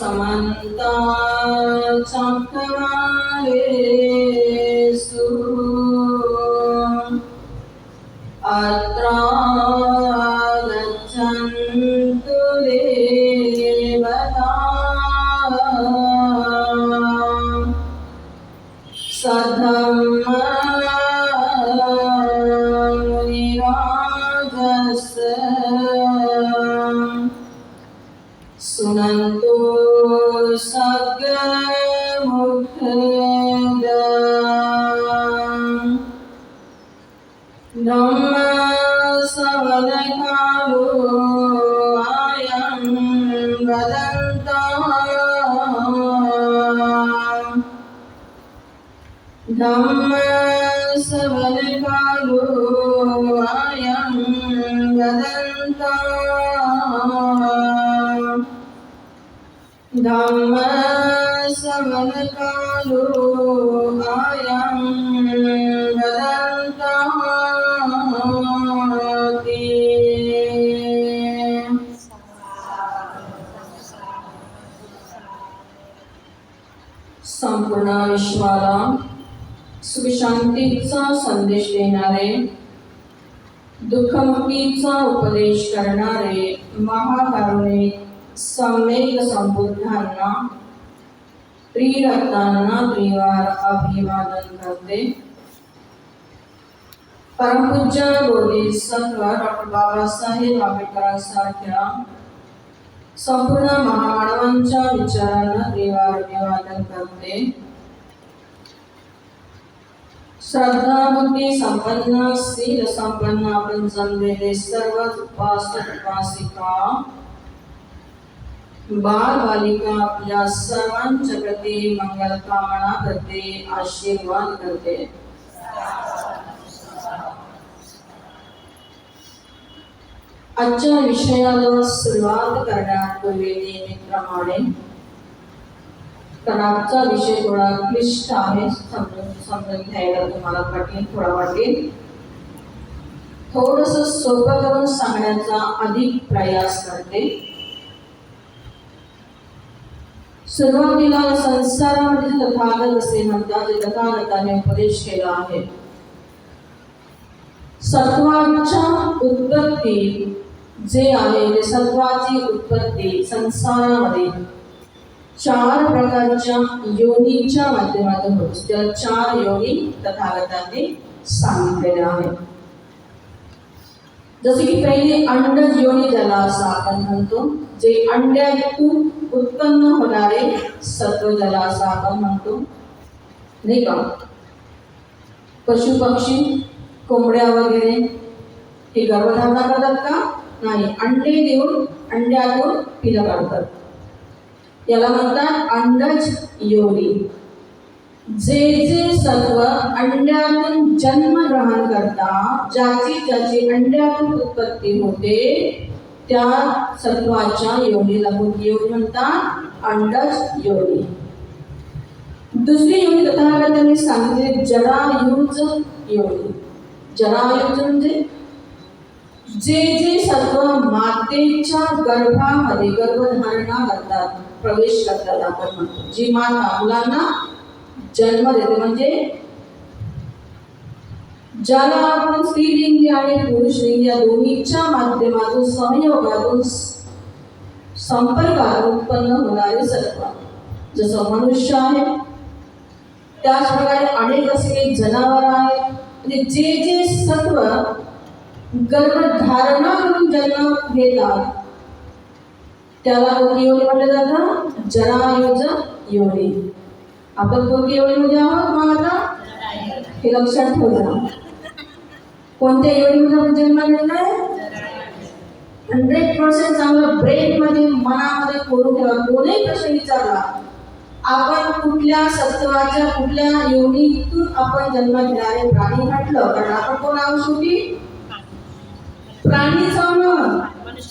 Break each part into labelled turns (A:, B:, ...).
A: समन्ता चक्रवालेषु अत्र गच्छन्तु देवताः सद्धम्ममुनिराजस्य सुनन्तु सद्गमुखदम् धम्मश्रवणकालो अयं वदन्तः धम्मश्रवणकालो अयं वदन्तः धम्मश्रवणकालो अयं वदन्तः संपूर्ण विश्वाला सुखशांतीचा संदेश देणारे, दुःखमुक्तीचा उपदेश करणारे महाकारुणिक सम्यक संबुद्धांना त्रिरत्नांना त्रिवार अभिवादन करते. परमपूज्य बोधिसत्व डॉक्टर बाबासाहेब आंबेडकरांसारख्या संपूर्ण महामानवांच्या विचारांना त्रिवार अभिवादन करते. श्रद्धा बुद्धी संपन्न शील संपन्न आपण जमलेले सर्व उपासक उपासिका बाल बालिका आपल्या सर्वांच्या प्रती मंगल कामना करते, आशीर्वाद करते. आजच्या विषयाला सुरुवात करण्यापूर्वी नेहमीप्रमाणे, कारण आजचा विषय थोडा क्लिष्ट आहे, समजून घ्यायला तुम्हाला कठीण थोडा वाटेल. थोडस सोपं करून सांगण्याचा अधिक प्रयास करते. सुरुवातीला संसारामध्ये तथागत असे म्हणतात, जे तथागताने उपदेश केला आहे. सत्वाच्या उत्पत्ती जे आहे ते सत्वाची उत्पत्ती संसारामध्ये 4 प्रकारच्या योनीच्या माध्यमातून होते. त्या 4 योनी तथागतांनी सांगितलेल्या आहेत. जसे की पहिली अंडज योनी ज्याला असं आपण म्हणतो, जे अंड्यातून उत्पन्न होणारे सत्व ज्याला असं आपण म्हणतो, नाही का. पशु पक्षी कोंबड्या वगैरे हे गर्भधारणा करतात का? नाही, अंडे देऊन अंड्यातून पिलं काढतात. याला म्हणतात अंडज योनी. जे जे सत्व अंड्यातून जन्म ग्रहण करतात, ज्याची ज्याची अंड्यातून उत्पत्ती होते, त्या सत्वाच्या योनीला कोणती योनी म्हणतात? अंडज योनी. दुसरी योनी तथागतांनी सांगितली जरायुज योनी. जरायुज म्हणजे जे जे सत्व मातेच्या गर्भामध्ये गर्भधारणा करतात, प्रवेश करतात, आपण म्हणतो. जी माता मुलांना जन्म देते, म्हणजे ज्याला आपण स्त्रीलिंगी आणि पुरुषलिंगी या दोन्हीच्या माध्यमातून संयोगातून संपर्कातून उत्पन्न होणारे सत्व. जसं मनुष्य आहे, त्याचप्रकारे अनेक असे जनावर आहेत. म्हणजे जे जे सत्व गर्भधारणा करून जन्म घेतात, त्याला कोणती योनी म्हटलं जातं? जरायुज योनी. आपण कोणती योनीमध्ये आहोत मग आता? हे लक्षात ठेवा. कोणत्या योनीमध्ये आपण जन्म घेतलाय? 100% चांगलं ब्रेनमध्ये मनामध्ये करून ठेवा. कोणीही प्रश्न विचारला, आपण कुठल्या सत्वाच्या कुठल्या योनीतून आपण जन्म घेणारे प्राणी म्हटलं, कारण आपण कोण आहोत? शेवटी प्राणीच आहोत.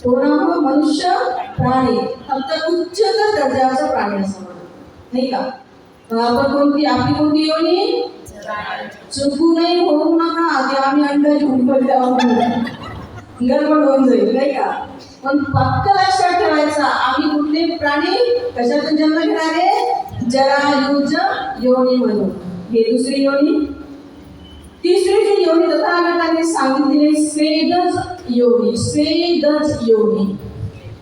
A: कोण आहोत? मनुष्य प्राणी. फक्त उच्चतर दर्जाचा प्राणी असं म्हणतो, नाही का. आपण कोणती आपली कोणती योनी? चुकूनही होऊ नका ते आम्ही अंडा घेऊन गडबड होऊन जाईल, नाही का. पण पक्क लक्षात ठेवायचं, आम्ही कुठले प्राणी? कशातून जन्म घेणारे? जरायुज योनीमधून. हे दुसरी योनी. तिसरी जी योनी तथागताने सांगितलेली स्वेदज योनी. स्वेदज योनी.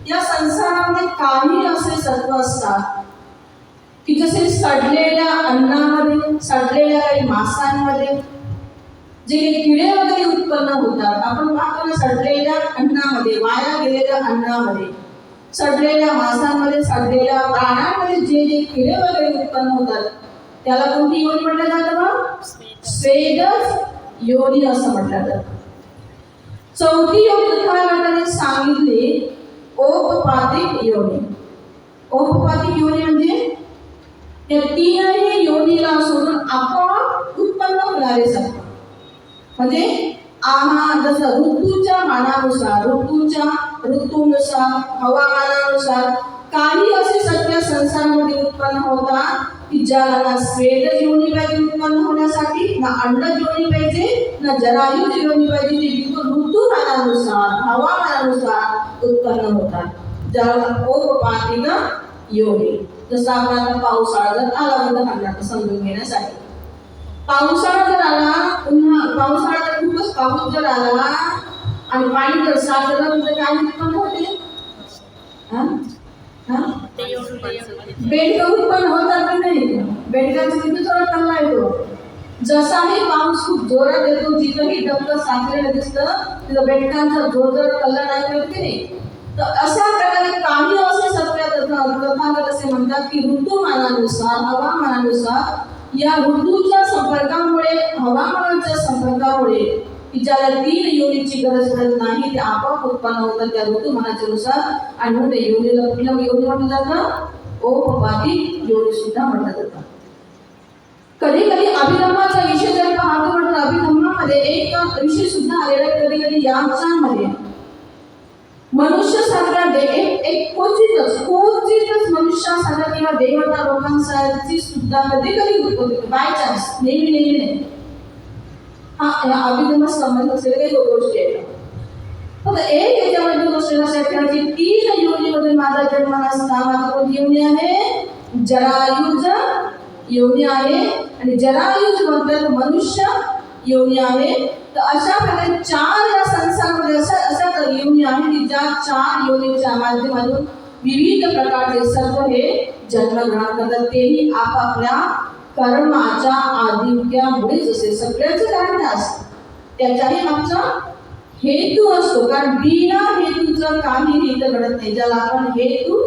A: या संसारामध्ये काही असे सत्व असतात की जसे सडलेल्या अन्नामध्ये, सडलेल्या काही मांसांमध्ये जे काही किडे वगैरे उत्पन्न होतात. आपण पाहतो ना, सडलेल्या अन्नामध्ये, वाया गेलेल्या अन्नामध्ये, सडलेल्या मांसांमध्ये, सडलेल्या प्राण्यांमध्ये जे जे किडे वगैरे उत्पन्न होतात त्याला कोणती योनी म्हटलं जातं? मग स्वेदज योनी असं म्हटलं जातं. चौथी योनी तथागताने सांगितली औपपातिक योनी. औपपातिक योनी म्हणजे या तीनही योनीला सोडून आपोआप उत्पन्न होणारे सत्व. म्हणजे जसं ऋतूच्या मानानुसार, ऋतूनुसार, हवामानानुसार काही असे सत्व संसारामध्ये उत्पन्न होतात की ज्याला ना स्वेदज योनी पाहिजे उत्पन्न होण्यासाठी, ना अंडज योनी पाहिजे, ना जरायुज योनी पाहिजे. ते बिलकुल ऋतुमानानुसार, हवामानानुसार उत्पन्न होतात, ज्याला औपपातिक योनी. जसं आपण आता पावसाळा जर आला उदाहरणार्थ समजून घेण्यासाठी, पावसाळा जर आला, पावसाळा जर खूपच पाऊस जर आला आणि पाणी जर साचलं तर काय उत्पन्न होते? बेडकं उत्पन्न होतात की नाही? बेडकांचा किती जोरात कल्ला येतो. जसाही पाऊस खूप जोरात येतो, जिथंही डबकं साचलेलं दिसतं तिथं बेडकांचा जोरदार कल्ला नाही मिळत की नाही? तर अशा प्रकारे काही असे तथागत असे म्हणतात की ऋतुमानानुसार, हवामानानुसार, या ऋतूच्या संपर्कामुळे, हवामानाच्या संपर्कामुळे की ज्याला तीन योनीची गरज पडत नाही ते आपोआप उत्पन्न होतात त्या ऋतुमानाच्या नुसार. आणि म्हणून त्या योनीला कुठल्या योनी म्हटलं जातं? औपपातिक योनी सुद्धा म्हटलं जातं. कधी कधी अभिधम्माचा विषय जर पाहतो म्हटलं, अभिधम्मामध्ये एक विषय सुद्धा आलेला आहे. कधी कधी याच्यामध्ये मनुष्यासारखा एक क्वचितच मनुष्यासारखा किंवा देवता लोकांसारखी सुद्धा कधी कधी होते, बाय चान्स, नेहमी नाही. या अभिधम्मास संबंधित असलेल्या काही गोष्टी आहेत. फक्त एक याच्यामध्ये गोष्ट लक्षात ठेवायची, तीन योनीमधून माझा जन्म नसता. माझा कोणती योनी आहे? जरायुज योनी आहे. आणि जरायुज म्हटलं मनुष्य योनी आहे. तर अशा प्रकारे चार या संसारामध्ये अशा योनी आहेत की ज्या चार योनीच्या माध्यमातून विविध प्रकारचे सर्व हे जन्म ग्रहण करतात. तेही आपापल्या कर्माच्या आधिक्यामुळेच असे. सगळ्याच कारण असतं, त्याच्याही मागचा हेतू असतो. कारण बिना हेतूचं काहीही इथं घडत नाही. ज्याला आपण हेतू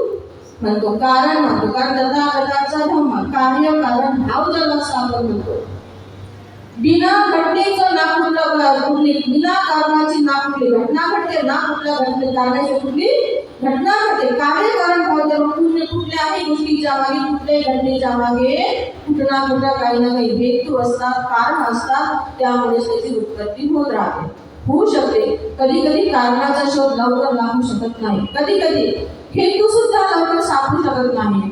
A: म्हणतो, कारण म्हणतो. कारण तथागताचा धम्म कार्य कारण भाव ज्याला असं आपण म्हणतो. बिना घटनेचं ना कुठली बिना कारणाची ना कुठली घटना घडते, ना कुठल्या कारणाची कुठली घटना घडते. कार्य कारण भाव जेव्हा कुठल्याही गोष्टीच्या मागे, कुठल्याही घटनेच्या मागे कुठं काही ना काही हेतू असतात, कारण असतात. त्यामुळे त्याची उत्पत्ती होऊ शकते. कधी कधी कारणाचा शोध लवकर लागू शकत नाही. कधी कधी हेतू सुद्धा लवकर सापडू शकत नाही.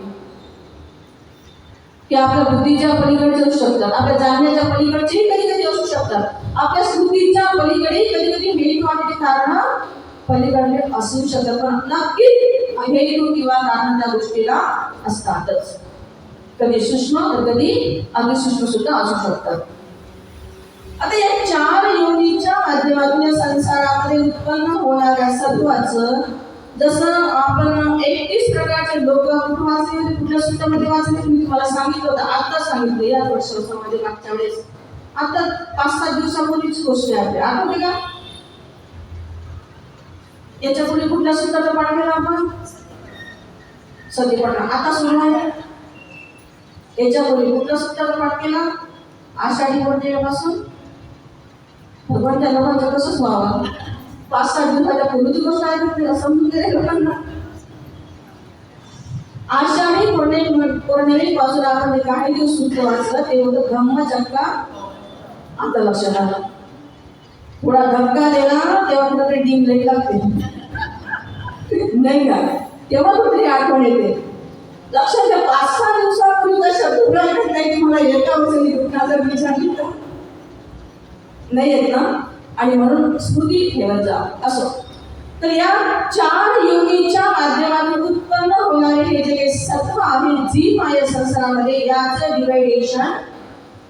A: की आपल्या बुद्धीच्या पलीकडचे असू शकतात, आपल्या जाणण्याच्या पलीकडचेही कधी कधी असू शकतात, आपल्या स्मृतीच्या पलीकडे कधी कधी हेतू आणि कारण पलीकडे असू शकतात. पण नक्कीच हेतू किंवा कारण त्या गोष्टीला असतातच. कधी सूक्ष्म तर कधी अतिसूक्ष्म सुद्धा असू शकतात. आता या चार योनीच्या माध्यमातून या संसारामध्ये उत्पन्न होणाऱ्या सत्वाचं, जसं आपण 31 प्रकारचे लोक वाचले, कुठल्या सूत्रामध्ये वाचले मी तुम्हाला सांगितलं होतं. आता सांगितलं या वर्षामध्ये, मागच्या वेळेस, आता 5-7 दिवसापूर्वीची गोष्ट आहे. आठवते का? याच्या पूर्वी कुठल्या सूत्राचा पाठ केला आपण? सतीपठण. आता सुरू आहे. याच्या पूर्वी कुठल्या सूत्राचा पाठ केला? आषाढी पौर्णिमेपासून. भगवान त्या लोकांचं कसंच व्हावं. 5-7 दिवसाच्या पूर्वीची गोष्ट आहे, समजून गेले लोकांना. आषाढी पौर्णिमेपासून आपण काही दिवस सूत्र वाचलं, ते होतं धम्मचक्का. आता लक्षात आलं. थोडा धक्का दिला तेव्हा कुठेतरी डीम लाईट लागते, नाही का? तेव्हा कुठेतरी आठवण येते. लक्षात घ्या, 5-6 दिवसापूर्वी शब्द नाही मला एका वर्षाने कुठला विचार नाही येत ना. आणि म्हणून स्मृती ठेवत जा. असो, तर या चार योनीच्या माध्यमातून उत्पन्न होणारे हे जे काही सत्व जी माया संसारामध्ये याचं डिवायडेशन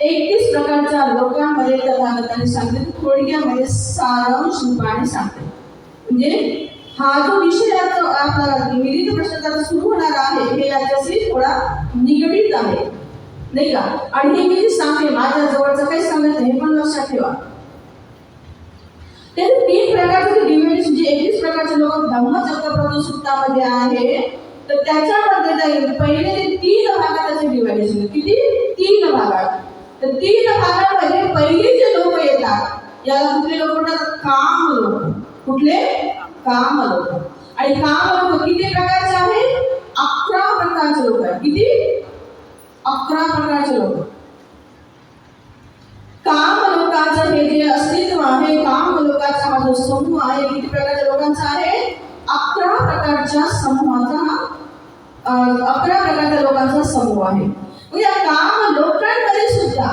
A: 31 प्रकारच्या लोकांमध्ये तथागताने सांगितले. थोडक्यामध्ये सारांश रूपाने सांगते. म्हणजे हा जो विषय आपला विविध प्रश्नाचा सुरू होणार आहे हे याच्याशी थोडा निगडीत आहे, नाही का? आणि हे मी सांगते माझ्या जवळचं काही सांगत नाही, हे पण लक्षात ठेवा. ते 3 प्रकारचे डिव्हिडेशन जे 31 प्रकारचे लोक धम्मचक्र सूक्तामध्ये आहे, तर त्याच्यामध्ये जाईल पहिले ते 3 भागात त्याचे डिव्हिडेशन. किती? 3 भागात. तर 3 भागामध्ये पहिले जे लोक येतात याला कुठले लोक म्हणतात? काम लोक. कुठले? काम लोक. आणि काम लोक किती प्रकारचे आहेत? 11 प्रकारचे लोक आहेत. किती? 11 प्रकारचे लोक. काम लोकांचं हे जे अस्तित्व आहे, काम लोकांचा हा जो समूह आहे, किती प्रकारच्या लोकांचा आहे? 11 प्रकारच्या समूहाचा 11 प्रकारच्या लोकांचा समूह आहे. या काम लोकांमध्ये सुद्धा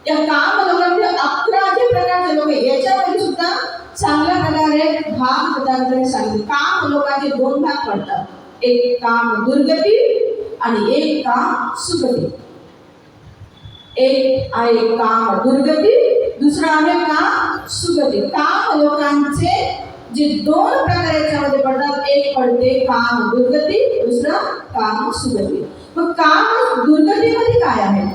A: या काम लोकांमध्ये 11 प्रकारचे लोक याच्यामध्ये सुद्धा चांगल्या प्रकारे भाग तथागताने सांगितले. काम लोकांचे 2 भाग पडतात. एक काम दुर्गती आणि एक काम सुगती. एक आहे काम दुर्गती, दुसरा आहे काम सुगती. काम लोकांचे जे 2 प्रकार याच्यामध्ये पडतात, एक पडते काम दुर्गती, दुसरा काम सुगती. मग काम दुर्गतीमध्ये काय आहे?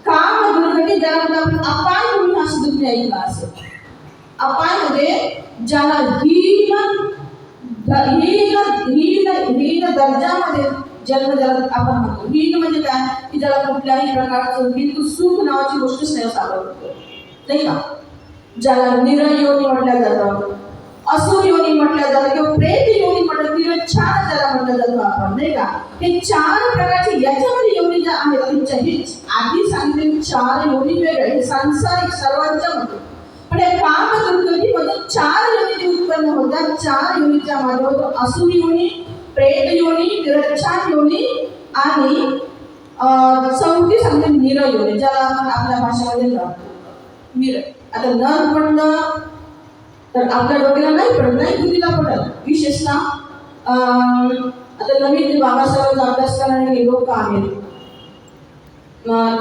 A: काम दुर्गती ज्याला आपण अपाय म्हणून हा शब्द ऐकला असेल. अपायमध्ये ज्याला हीन दर्जामध्ये जन्म ज्याला आपण म्हणतो. हीन म्हणजे काय? की ज्याला कुठल्याही प्रकारचं बिलकुल सुख नावाची गोष्टच नाही सापडतो, नाही का? ज्याला निर योनी म्हटलं जातं, असुर योनी म्हटलं जातं, किंवा प्रेत योनी म्हटलं, तिरच्छाद ज्याला म्हटलं जातं आपण, नाही का? हे 4 प्रकारचे याच्यामध्ये योनी ज्या आहेत आधी सांगितले 4 योनी वेगळे, हे सांसारिक सर्वांच्या मध्ये. पण या काम दुर्गतीमधून 4 योनी उत्पन्न होतात. 4 योनीच्या माध्यमातून असुर योनी, प्रेत योनी, तिरच्छाद योनी आणि 34 सांगते निर योनी, ज्याला आपण आपल्या भाषेमध्ये निर. आता नर म्हणलं तर आपल्या डोक्याला नाही पडत, नाही बुद्धीला पडत. विशेषतः आता नवीन बाबासाहेबांचा अभ्यास करणारे लोक आहेत,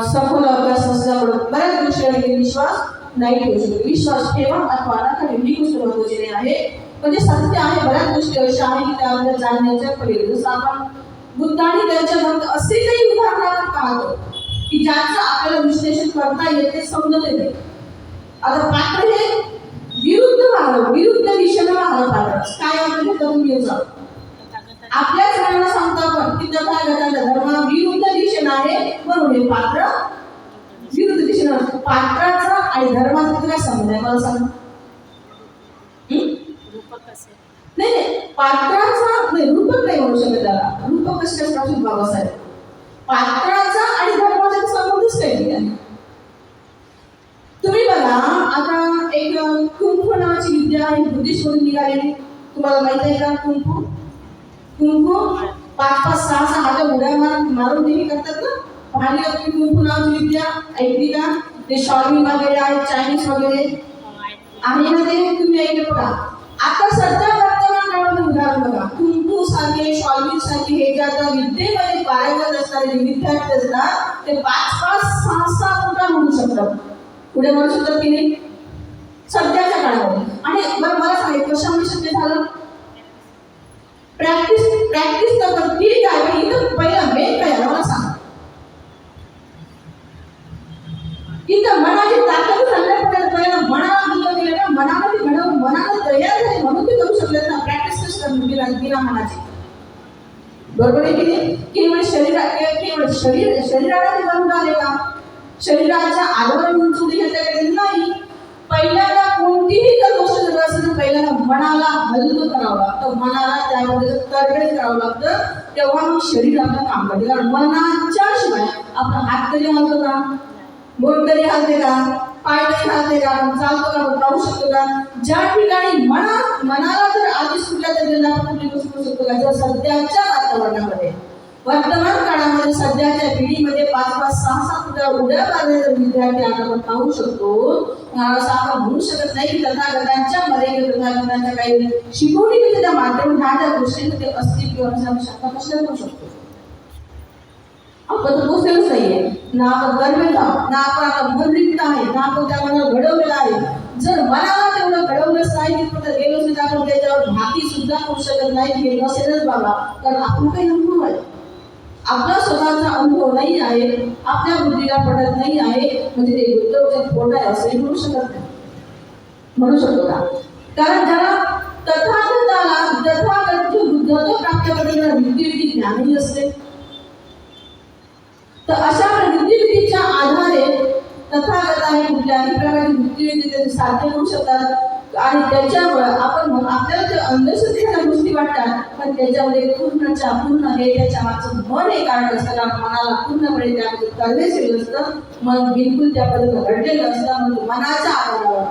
A: सखोल अभ्यास असल्यामुळे बऱ्याच गोष्टी विश्वास नाही ठेवू शकतो. विश्वास ठेवा अथवा नका, ही गोष्ट महत्त्वाची आहे. म्हणजे सत्य आहे, बऱ्याच गोष्टी अशा आहेत की त्या आपल्याला जाणण्याच्या पहिले. जसं आपण बुद्धाने त्यांच्या मनात असे काही उदाहरण आपण पाहतो की ज्याचं आपल्याला विश्लेषण करता येते, समजत नाही. आता पात्र हे विरुद्ध दिशेला वाहत पात्र काय आपण करून घ्यायचं. आपल्याच मनाला सांगतो आपण की तथागताचा धर्म विरुद्ध दिशेला आहे, म्हणून हे पात्र विरुद्ध दिशेला. पात्राचा आणि धर्माचा काय संबंध आहे मला सांग. नाही, पात्राचा रूपक नाही म्हणू शकत त्याला. रूपक कशासाठी बाबासाहेब? पात्राचा आणि धर्माचा संबंधच काही नाही. तुम्ही बघा, आता एक कुंफू नावाची विद्या आहे, बुद्धिस्ट मधून निघालेली. तुम्हाला माहित आहे का कुंफू? कुंफू 5-5, 6-6 हात उड्या मारून ते करतात ना. पाहिली का तुम्ही कुंफू नावाची विद्या? ऐकली का? ते शॉलिंग वगैरे आहे, चायनीज वगैरे आहे ना, ते तुम्ही ऐकले बघा. आता सध्या वर्तमान काळामध्ये उदाहरण बघा, कुंफू सारखे, शॉलिंग सारखे हे जे आता विद्येमध्ये पारंगत असणारे जे विद्यार्थी असतात ते 5-5, 6-6 उड्या म्हणू शकतात. पुढे म्हणू शकतात की नाही सध्याच्या काळामध्ये. आणि बरं मला सांगा कशामुळे शक्य झालं? प्रॅक्टिस तर ठीक आहे, पण इथं पहिला मेन काय आहे मला सांगा. इथं मनाची ताकद सांगण्यापर्यंत पहिला मनाला हल्लं केलं ना, मनाला ती घडवून मनाला तयार झाली म्हणून ते करू शकले ना. प्रॅक्टिस कशी करणार बिना मनाची? बरोबर आहे की नाही? केवळ शरीराला बनवून आले का? शरीराच्या आधार उंचवली ह्याच्याकडे नाही. पहिल्यांदा कोणतीही जर गोष्ट जर असेल तर पहिल्यांदा मनाला हलकं करावं लागतं, मनाला त्यामध्ये तरबेज करावं लागतं, तेव्हा मग शरीर आपलं काम करते. कारण मनाच्या शिवाय आपला हात तरी हलतो का? बोट तरी हलते का? पाय तरी हलते का? चालतो का? पाहू शकतो का? ज्या ठिकाणी मनाला जर आधी सुटल्या तरी आपण कुठली गोष्ट करू शकतो का? जर सध्याच्या वातावरणामध्ये वर्तमान काळामध्ये सध्याच्या पिढीमध्ये 5-5, 6-6 उड्या मारणारे विद्यार्थी आपण पाहू शकतो. असं आपण म्हणू शकत नाही की तथागतांच्या मध्ये तथागतांच्या काही शिकवणी त्या माध्यमातून ह्या ज्या गोष्टी ते असतील किंवा शकता कशा करू शकतो. आपण तर पोचलेलंच नाहीये ना, आपण गरमेल आहोत ना, आपण आता मन रिक्त आहे ना, आपण त्या मनाला घडवलेलं आहे. जर मनाला तेवढं घडवलंच नाही तिथपर्यंत गेलो सुद्धा आपण त्याच्यावर भाकी सुद्धा करू शकत नाही, हे नसेलच बाबा. कारण आपण काही अनुभव आहे, आपला स्वतःचा अनुभव नाही आहे, आपल्या बुद्धीला पडत नाही आहे, म्हणजे ते बुद्धवचन खोट आहे असंही म्हणू शकत नाही. म्हणू शकतो का? कारण ज्याला तथागत बुद्धत्व प्राप्त करण्याला बुद्धिविधी ज्ञानही असते. तर अशा बुद्धिविधीच्या आधारे तथागत आहे कुठल्याही प्रकारची बुद्धिविधी ते साध्य करू शकतात. आणि त्याच्यामुळे आपण आपल्याला ते अंधश्रद्धेच्या गोष्टी वाटतात, पण त्याच्यामध्ये पूर्ण हे त्याच्या मागचं मन हे कारण असतं. कारण मनाला पूर्णपणे त्यामध्ये प्रवेश असतं, मन बिलकुल त्या पद्धतीनं घडलेलं असतं. म्हणजे मनाच्या आधारावर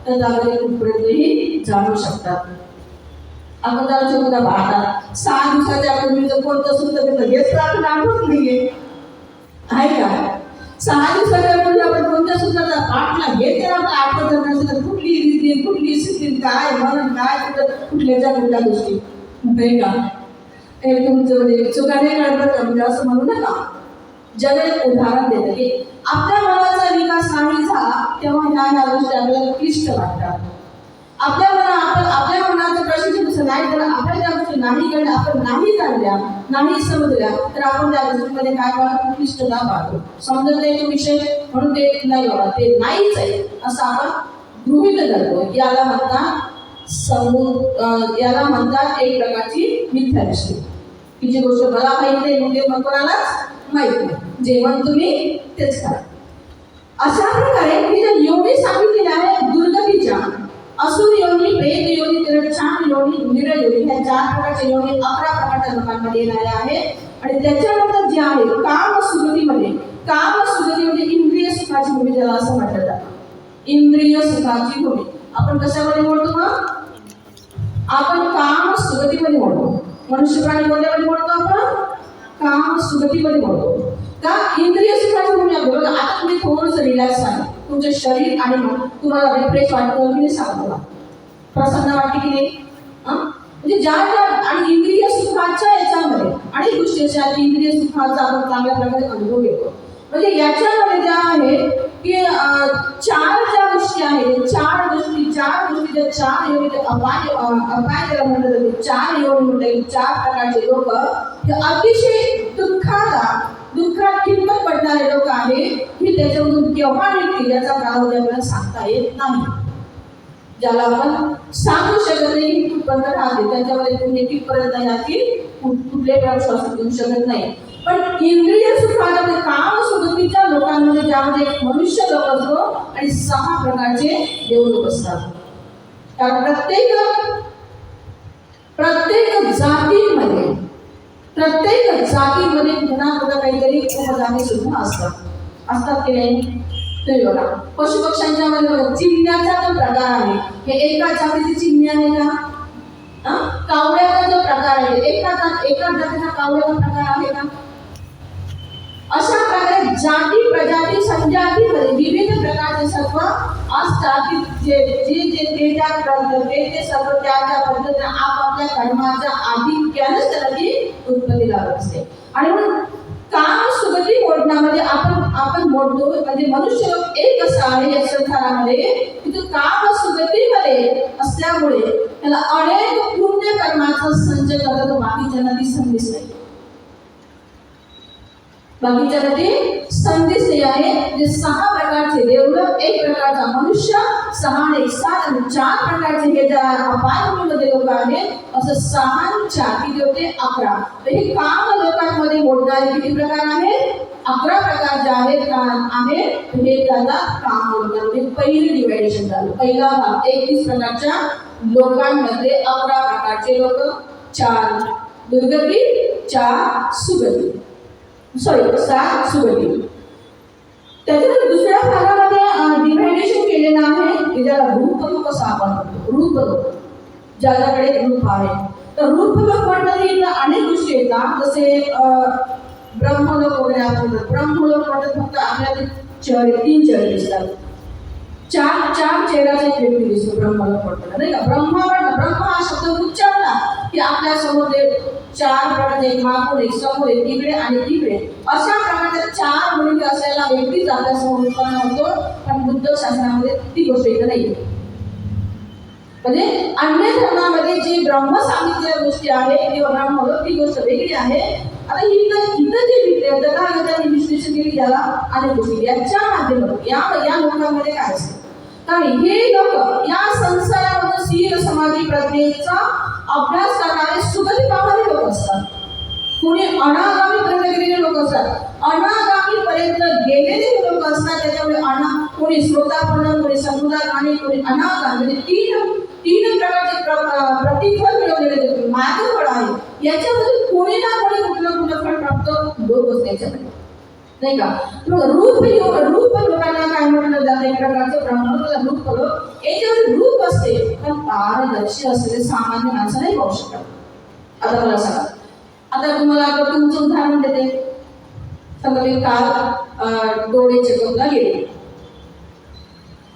A: तथागत कुठपर्यंतही जाणू शकतात. आपण त्याला सुद्धा पाहतात 6 दिवसाच्या पूर्वीचं कोणतं सुद्धा घेतलं हेच तर आपल्याला आठवत नाहीये, आहे का? 6 दिवसाच्या पूर्वी आपण कोणत्या सुद्धा पाठला हे तर आपल्याला आठवत नसेल तर कुठली रीती कुठली स्थिती काय म्हणून काय कुठल्या गोष्टी, आहे का? हे तुमचं म्हणजे चुका नाही काढत म्हणजे असं म्हणू नका. जग एक उदाहरण देतं की आपल्या मनाचा विकास नाही झाला तेव्हा ह्या गोष्टी आपल्याला क्लिष्ट वाटतात. आपल्या मनाचं प्रशिक्षण कसं नाही झालं, आपल्या ज्या गोष्टी नाही घडल्या, आपण नाही जाणल्या नाही समजल्या, तर आपण त्या गोष्टीमध्ये काय पाहतो, क्लिष्टता पाहतो. समजत नाही तो विषय म्हणून ते नाही बाबा ते नाहीच आहे असं आपण गृहीत धरतो. याला म्हणतात एक प्रकारची मिथ्या दृष्टी, की जी गोष्ट मला माहित नाही म्हणजे मग कोणालाच माहित नाही, जेवण तुम्ही तेच करा. अशा प्रकारे ही जर योनी सांगितलेली आहे दुर्गतीच्या, असुर योनी, प्रेत योनी, तिरछान योनी, निर योनी, ह्या 4 प्रकारच्या योनी 11 प्रकारच्या लोकांमध्ये येणाऱ्या आहेत. आणि त्याच्यानंतर जे आहे काम सुगती म्हणजे इंद्रिय सुखाची भूमी ज्याला असं म्हटलं जातं. इंद्रिय सुखाची भूमी आपण कशामध्ये म्हणतो मग? आपण काम सुगतीमध्ये म्हणतो. मनुष्य प्राणी कोणत्यामध्ये म्हणतो? आपण काम सुगतीमध्ये म्हणतो का? इंद्रिय सुखाची भूमी बरोबर. आता तुम्ही थोडंसं रिलॅक्स आहे, तुमचं शरीर आणि मन तुम्हाला रिफ्रेश वाटतं की नाही सांगा, प्रसन्न वाटते की नाही? म्हणजे ज्या आणि इंद्रिय सुखाच्या याच्यामध्ये अनेक गोष्टी अशा इंद्रिय सुखाचा आपण चांगल्या प्रकारे अनुभव घेतो. म्हणजे याच्यामध्ये ज्या आहे की 4 ज्या गोष्टी आहेत, 4 गोष्टी ज्या 4 योनी अपाय त्याला म्हणलं जाते. 4 योनी म्हणजे 4 प्रकारचे लोक हे अतिशय दुःखात किंमत पडणारे लोक आहेत की त्याच्यामधून केव्हा निघतील याचा कालावधी आपल्याला सांगता येत नाही. ज्याला आपण सांगू शकत नाही की कुठपर्यंत राहते, त्याच्यामध्ये तुम्ही कितपर्यंत याची कुठले श्वास देऊ शकत नाही. पण इंद्रिय सुखाच्या काम सुगतीच्या लोकांमध्ये ज्यामध्ये मनुष्य लोक असतो आणि 6 प्रकारचे देवलोक असतात. कारण प्रत्येक जातीमध्ये पुन्हा काहीतरी उपजाती सुद्धा असतात की नाही? तुम्ही बघा पशुपक्ष्यांच्या मध्ये बघा चिमण्याचा जो प्रकार आहे हे एका जातीची चिमणी आहे का? कावळ्याचा जो प्रकार आहे एका जातीचा कावळ्याचा प्रकार आहे का? अशा प्रकारे जाती प्रजाती संजातीमध्ये विविध प्रकारचे सत्व असतात. जे सर्व त्या पद्धतीने आपापल्या कर्माच्या आधिक्यानेच त्याला ती उत्पत्ती लावत असते. आणि म्हणून काम सुगती मोडण्यामध्ये आपण मोडतो म्हणजे मनुष्य लोक एक असं आहे या संसारामध्ये की तो काम सुगतीमध्ये असल्यामुळे त्याला अनेक पुण्य कर्माचा संचय करतो. तो बाकीच्यांना ती संधीच नाही, बाकीच्या ती संधीच नाही आहे. जे 6 प्रकारचे देवलोक, 1 प्रकारचा मनुष्य, 6 आणि 7 आणि 4 प्रकारचे हे ज्या अपायभूमीमध्ये लोक आहेत असं 6 किती होते 11. तर हे काम लोकांमध्ये मोडणारे किती प्रकार आहेत? 11 प्रकार जे आहेत हे त्याला काम लोकांमध्ये पहिली डिवायडेशन झालं. पहिला भाग 31 प्रकारच्या लोकांमध्ये 11 प्रकारचे लोक, 4 दुर्गती 4 सुगती 7 सुगती. त्याच्यात दुसऱ्या भागामध्ये डिव्हायडेशन केलेलं आहे ज्याला रूपलोक असं आपण म्हणतो. रूपलोक ज्याच्याकडे रूप आहे. तर रूपलोक म्हटलं अनेक गोष्टी येतात जसे ब्रह्मलोक वगैरे आपण ब्रह्मलोक म्हटलं फक्त आपल्याला 3 चेहरे दिसतात. 4 चेहऱ्याचा एक व्यक्ती दिसतो ब्रह्मलोक म्हटलं नाही का? ब्रह्म हा शब्द उच्चारला की आपल्या समोर चार प्रकारचे, एक मागून, एक समोर, एक तिकडे आणि तिकडे, अशा प्रकारच्या चार मुली असलेला व्यक्तीच आपल्यासमोर उत्पन्न होतो. पण बुद्ध शास्त्रामध्ये ती गोष्ट इथं नाही. म्हणजे अन्य धर्मामध्ये जी ब्रह्म सांगितलेल्या गोष्टी आहेत किंवा ब्रह्म होतो ती गोष्ट वेगळी आहे. आता इथं जे तथागतांनी विश्लेषण केली त्याला अनेक गोष्टी याच्या माध्यमातून या लोकांमध्ये काय असते, कारण हे लोक या संसारामध्ये शील समाधी प्रज्ञेचा अभ्यास करणारे सुगती पावणारे लोक असतात. कोणी अनागामी पर्यंत गेलेले लोक असतात, अनागामी पर्यंत गेलेले लोक असतात. त्याच्यामुळे कोणी श्रोतापन्न, कोणी समुदाय आणि कोणी अनागामी, म्हणजे तीन प्रकारचे प्रतिफल मिळवलेले मार्गफळ आहे. याच्यामध्ये कोणी ना कोणी कुठलं फळ प्राप्त होत त्याच्यामध्ये, नाही का. रूप लोकांना काय म्हटलं जातं, एक प्रकारचं ब्रह्मला रूप फळ. याच्यामध्ये रूप असते पण पारदर्शी असलेले सामान्य माणसं नाही पाहू शकत. आता मला सांगा, आता तुम्हाला तुमचं उदाहरण देते. समजा मी काल डोळे चेकअपला गेले.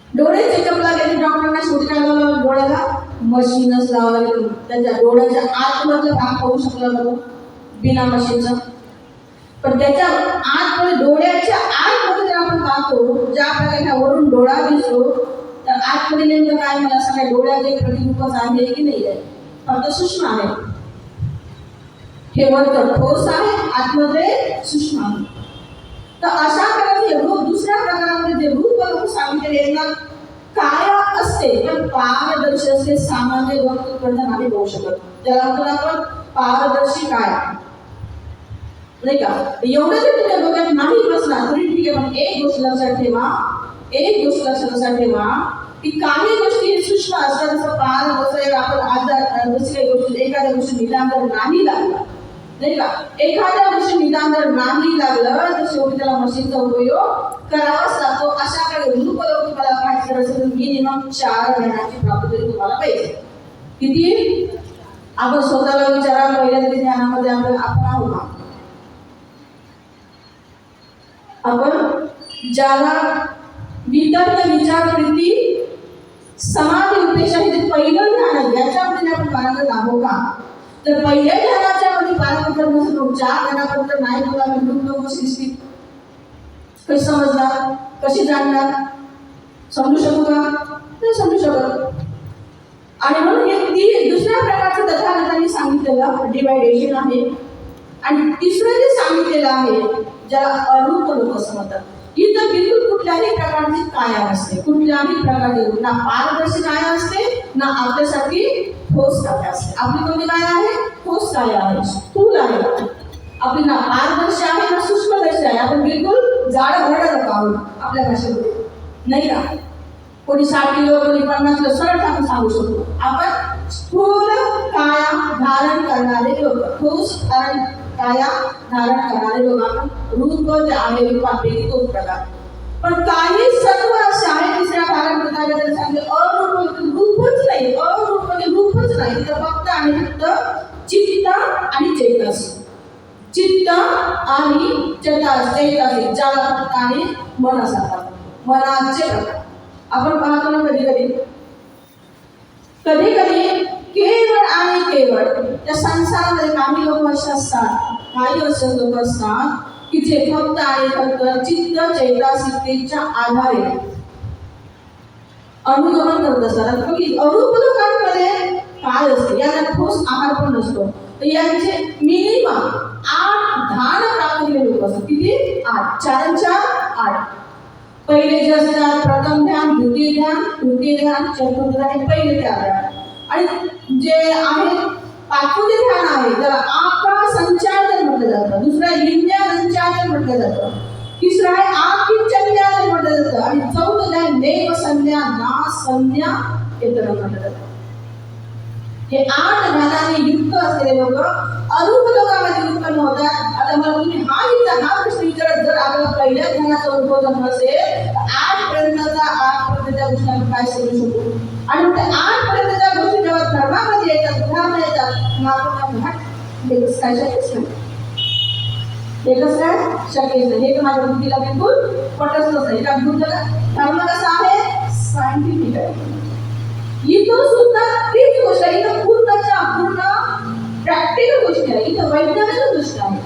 A: डोळे चेकअपला गेले, डॉक्टरांना शेवटी काय लावलं, डोळ्याला मशीनच लावलं. त्याच्या डोळ्याच्या आतमधलं भाग पाहू शकला बघ बिना मशीनचं. पण त्याच्या आतमध्ये, डोळ्याच्या आतमध्ये जर आपण पाहतो, ज्या प्रकारे वरून डोळा दिसतो, तर आतमध्ये नेमकं काय, मला सांगा, डोळ्याचे प्रतिरूपच आहे की नाही आहे, फक्त सूक्ष्म आहे. हे वरतं ठोस आहे, आतमध्ये सूक्ष्म आहे. तर अशा प्रकारचे रूप, दुसऱ्या प्रकारामध्ये जे रूप लोक सांगितलेले ना, काया असते पण पारदर्शी असते. सामान्य लोकांकडून नाही पाहू शकत. त्याला आपण पारदर्शी काय, नाही का. एवढं जर तुझ्या डोक्यात नाही बसला तरी ठीक आहे, पण एक गोष्ट लक्षात ठेवा, की काही गोष्टी सूक्ष्म असतात. जसं पार, जसं एक आपण आजार, दुसऱ्या गोष्टी, एखाद्या गोष्टी निदान जर नाही लागला, नाही का, एखाद्या गोष्टी निदान जर नाही लागलं तर शेवटी त्याला मशीनचा उपयोग करावाच लागतो. अशा काही रूप लोक तुम्हाला काय करायचं असेल तर मिनिमम 4 महिन्याची प्राप्ती तुम्हाला पाहिजे. किती? आपण स्वतःला विचारा, पहिल्या तरी ध्यानामध्ये आपण आहोत का? आपण ज्याला वितर्क, विचार, प्रीती, समाधी, उपेक्षा हे पहिलं ध्यान आहे, याच्यामध्ये आपण पारंगत आहोत का? तर पहिल्या ध्यानाच्या मध्ये पारंगत नसतो, 4 ध्यानापर्यंत नाही बोला लोक सृष्टी कशी समजणार, कशी जाणणार, समजू शकू का? नाही समजू शकत. आणि म्हणून हे दुसऱ्या प्रकारचं तथागतांनी सांगितलेलं डिवायडेशन आहे. आणि तिसरं जे सांगितलेलं आहे ज्याला अरूप लोक असं म्हणतात, इथं बिलकुल कुठल्याही प्रकारची काया नसते, कुठल्याही प्रकारची ना पारदर्शी काया असते, ना आपल्यासाठी ठोस काया असते. आपली कोणती काया आहे? ठोस काया आहे, स्थूल आहे. आपली ना पारदर्शी आहे ना सूक्ष्मदर्शी आहे. आपण बिलकुल जाड भरड आहोत आपल्या भाषेमध्ये, नाही का. कोणी 60 किलो, कोणी 50 किलो, सरळ सांगू शकतो. आपण स्थूल काया धारण करणारे लोक, ठोस काया धारण करणारे लोक आपण. रूप जे आहे रूपापैकी तोच प्रकार. पण काही सत्व असे आहे तिसऱ्या भागात तथागतांनी सांगितले अरूप, रूपच नाही, अरूप म्हणजे रूपच नाही, तर फक्त आणि फक्त चित्त आणि चैतस. चित्त आणि चैतस, ज्याला फक्त आणि मन असतात, मनाचे प्रकार. आपण पाहतो ना कधी कधी केवळ आणि केवळ त्या संसारामध्ये काही लोक असे असतात, काही असे लोक असतात की जे फक्त आणि फक्त चित्त चैतसिकतेच्या आधारे अनुगमन करत असतात. अरूप लोकांमध्ये काय असते, यांना ठोस आहार पण नसतो. तर यांचे मिनिमम 8 ध्यान प्राप्त केलेले लोक असतात. किती? 8. 4 4 8. पहिले जे असतात प्रथम ध्यान, द्वितीय ध्यान, तृतीय ध्यान, चतुर्थ ध्यान, पहिले ध्यान. आणि जे आहे 5वे ध्यान आहे त्याला आकाश संचालन म्हटलं जातं, दुसरा विज्ञान संचालन म्हटलं जातं, तिसरं आहे आकिंचन्यालन म्हटलं जातं, आणि 4थं ध्यान देव संज्ञा ना संज्ञा केंद्र म्हटलं जातं. हे 8 ध्यानाने युक्त असलेले लोक अरूप लोकांमध्ये उत्पन्न होतात. आता मला तुम्ही हा प्रश्न विचारत, जर आपल्याला पहिल्या ध्यानाचा उद्बोधन नसेल 8 पर्यंतच्या गोष्टी आपण काय समजू शकतो. आणि मग 8 पर्यंतच्या गोष्टी जेव्हा धर्मामध्ये येतात, उदाहरण येतात, मग आपण एकच काय शक्यच नाही, एकच काय शक्यच नाही. हे तर माझ्या बुद्धीला बिलकुल पटतच नाही. का धर्म कसा आहे? सायंटिफिक आहे. इथं सुद्धा तीच गोष्ट, इथं पूर्णच्या पूर्ण प्रॅक्टिकल गोष्टी आहे, इथं वैज्ञानिक गोष्ट आहे.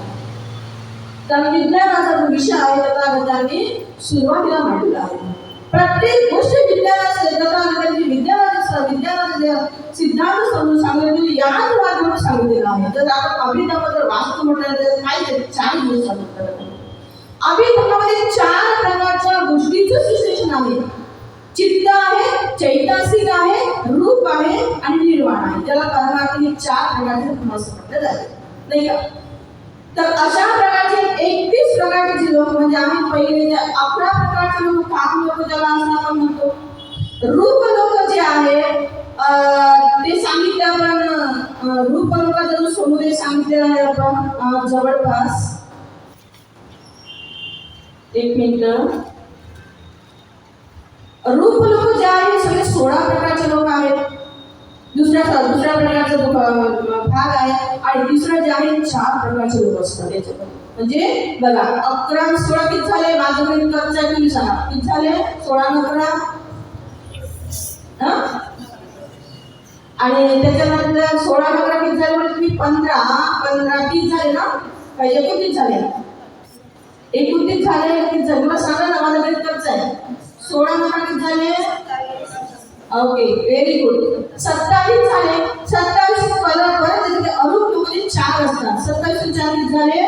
A: तर विज्ञानाचा जो विषय आहे तथागतांनी सुरुवातीला मांडलेला आहे. प्रत्येक गोष्ट विज्ञानाचे तथागतांची विज्ञानाचे सिद्धांत समजून सांगितले याच माध्यमातून सांगितलेलं आहे. जर आपण अभिधर्माबद्दल वास्तू म्हटलं तर काय चार दिवस सांगितलं. अभिधर्मामध्ये 4 प्रकारच्या गोष्टींचं विश्लेषण आहे. चित्त आहे, चैतसिक आहे, रूप आहे आणि निर्वाण आहे. ज्याला परमार्थी 4 प्रकारचे धर्म असं म्हटलं जाते, नाही का? तर अशा प्रकारचे 31 प्रकारचे जे लोक, म्हणजे आम्ही पहिले 11 प्रकारचे लोक, काम लोक ज्याला असं आपण म्हणतो. रूप लोक जे आहे ते सांगितले आपण. रूप लोकांचा जो समुदाय सांगितलेला आहे आपण जवळपास 1 मिनिट. रूप लोक जे आहे सगळे 16 प्रकारचे लोक आहेत. दुसऱ्या प्रकारचा भाग आहे आणि तिसरं जे आहे 4 प्रकारचे लोक असतात त्याच्यात. म्हणजे बघा 11 16 किती झाले, माझं गणित करता तुम्ही सांगा किती झाले. 16 न 11 आणि त्याच्यानंतर 16 न 11 किती झाले म्हणजे तुम्ही 15 30 झाले ना, काही 29 झाले. 29 झाले. मला सांगा ना, माझं गणित करता आहे. 16 न 11 किती झाले. Okay, very good. 27 झाले. 27 परत त्याचे अरूप लोकांचे 4 असतात. 27 40 झाले.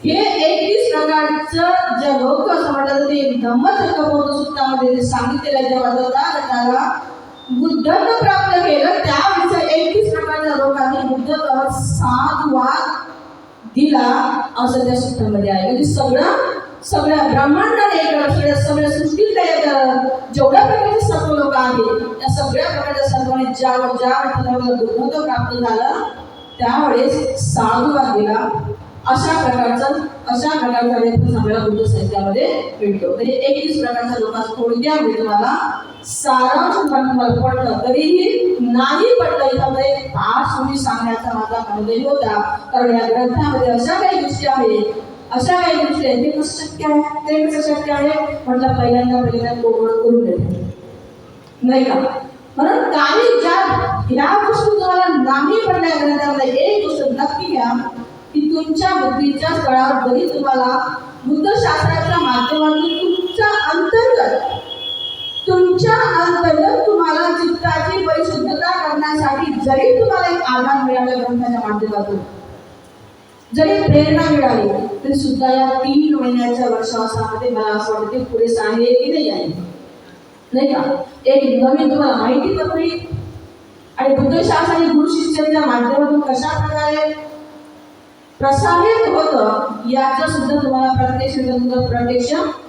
A: हे 31 प्रकारचं जे लोक असं म्हटलं ते धम्मचक्र सूत्रामध्ये सांगितलेलं जेव्हा तथागताला बुद्धत्व प्राप्त केलं त्यावेळेस 31 प्रकारच्या लोकांनी बुद्धत्वावर साधुवाद दिला असं त्या सूत्रामध्ये आहे. म्हणजे सगळ्या ब्रह्मांडाने सगळ्या सृष्टीत जेवढ्या प्रकारचे सर्व लोक आहेत त्या सगळ्या प्रकारच्या सर्वांनी ज्या बुद्धत्व प्राप्त झालं त्यावेळेस साधुवाद दिला. अशा प्रकारचा रेफरन्स आपल्याला बुद्ध साहित्यामध्ये मिळतो. म्हणजे 31 प्रकारच्या लोकांचा थोडक्यामध्ये तुम्हाला सारांश तुम्हाला पडलं तरीही नाही पडलं याच्यामध्ये पाच तुम्ही सांगण्याचा माझा अनुदेश होता. कारण या ग्रंथामध्ये अशा काही गोष्टी आहेत ते कसं शक्य आहे म्हटलं पहिल्यांदा कोगड करून देते नाही का. म्हणून काही ह्या गोष्टी तुम्हाला नाही पडल्या ग्रंथामध्ये एक गोष्ट नक्की घ्या की तुमच्या बुद्धीच्या स्तरावर जरी तुम्हाला बुद्धशास्त्राच्या माध्यमातून तुमच्या अंतर्गत तुम्हाला चित्ताची परिशुद्धता करण्यासाठी जरी तुम्हाला एक आधार मिळाला ग्रंथाच्या माध्यमातून, जरी प्रेरणा मिळाली तरी सुद्धा या 3 महिन्याच्या वर्षावासामध्ये मला असं वाटतं पुरेसं आहे की नाही आहे, नाही का. एक नवीन तुम्हाला माहिती पण होईल आणि बुद्धशास्त्राने गुरु शिष्यांच्या माध्यमातून कशा प्रकारे प्रसारित होतं याचा सुद्धा तुम्हाला प्रत्यक्ष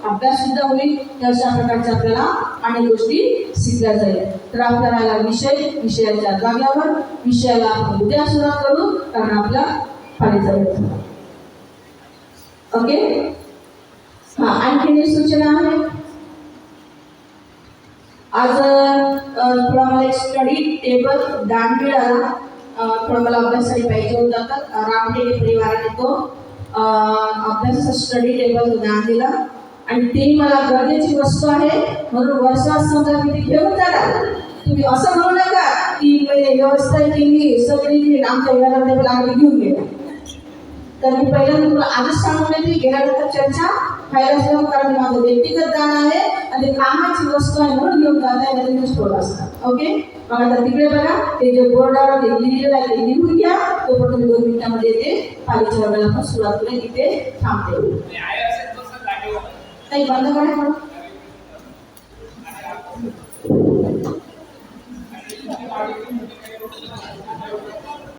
A: अभ्यास सुद्धा होईल. अशा प्रकारच्या आपल्याला अनेक गोष्टी शिकल्या जाईल. तर आपल्याला विषयाच्या जाग्यावर विषयाला आपण उद्या सुरुवात करू कारण आपला पालीचा वेळ. ओके, आणखी एक सूचना आहे. आज थोडा मला एक स्टडी टेबल दान मिळाला. थोडं मला अभ्यासासाठी पाहिजे होता तर रामटेके परिवाराने तो अभ्यासाचा स्टडी टेबल दान दिला आणि ती मला गरजेची वस्तू आहे. म्हणून वर्षात समजा मी ती घेऊन जाणार. तुम्ही असं म्हणू नका की पहिले व्यवस्था केली सगळी आमच्या घराला टेबल आम्ही घेऊन गेलो. तर मी पहिल्यांदा तुला आजच सांगून देते, गेल्यानंतर चर्चा व्हायला सुरू कारण माझं व्यक्तिगत दान आहे आणि कामाची वस्तू आहे म्हणून घेऊन जात आहे तुम्ही स्टोर असतात. ओके, मग आता तिकडे बघा ते जे बोर्डावर लिहिलेलं आहे ते लिहून घ्या. तोपर्यंत 2 मिनिटांमध्ये ते पालीच्या वर्गाला पण सुरुवात करेल. इथे थांबते. काही बंद करा.